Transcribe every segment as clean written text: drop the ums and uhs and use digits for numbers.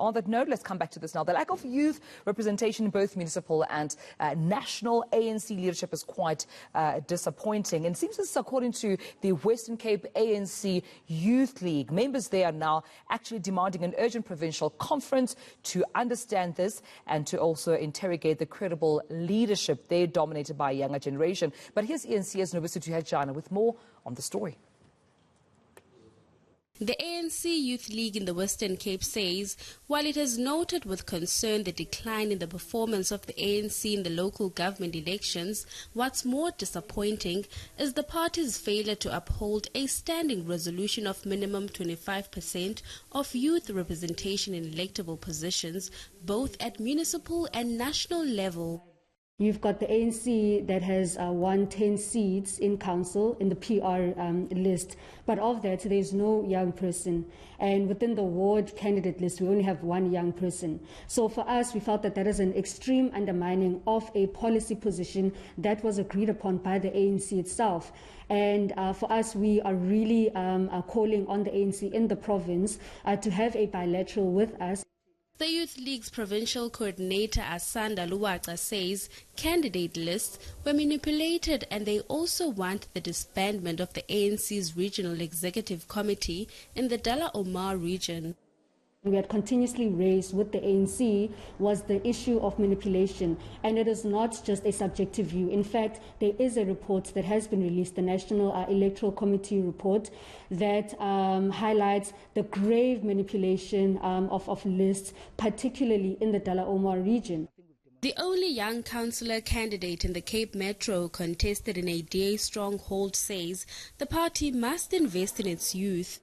on that note, let's come back to this now. The lack of youth representation in both municipal and national ANC leadership is quite disappointing. And it seems this is according to the Western Cape ANC Youth League. Members there are now actually demanding an urgent provincial conference to understand this and to also interrogate the credible leadership there dominated by a younger generation. But here's eNCA's Nobesuthu Hejana with more on the story. The ANC Youth League in the Western Cape says, while it has noted with concern the decline in the performance of the ANC in the local government elections, what's more disappointing is the party's failure to uphold a standing resolution of minimum 25% of youth representation in electable positions, both at municipal and national level. You've got the ANC that has won 10 seats in council in the PR list, but of that there's no young person. And within the ward candidate list, we only have one young person. So for us, we felt that that is an extreme undermining of a policy position that was agreed upon by the ANC itself. And for us, we are really calling on the ANC in the province to have a bilateral with us. The Youth League's provincial coordinator Asanda Luwaca says candidate lists were manipulated and they also want the disbandment of the ANC's regional executive committee in the Dala Omar region. We had continuously raised with the ANC was the issue of manipulation, and it is not just a subjective view. In fact, there is a report that has been released, the National Electoral Committee report, that highlights the grave manipulation of lists, particularly in the Dala Omar region. The only young councillor candidate in the Cape Metro contested in a DA stronghold says the party must invest in its youth.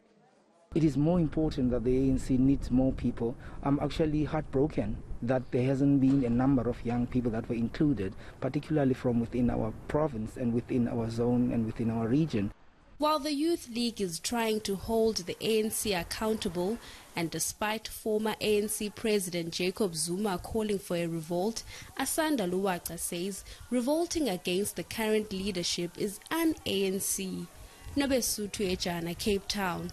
It is more important that the ANC needs more people. I'm actually heartbroken that there hasn't been a number of young people that were included, particularly from within our province and within our zone and within our region. While the Youth League is trying to hold the ANC accountable, and despite former ANC President Jacob Zuma calling for a revolt, Asanda Luwaca says revolting against the current leadership is un-ANC. Nobesuthu Hejana, Cape Town.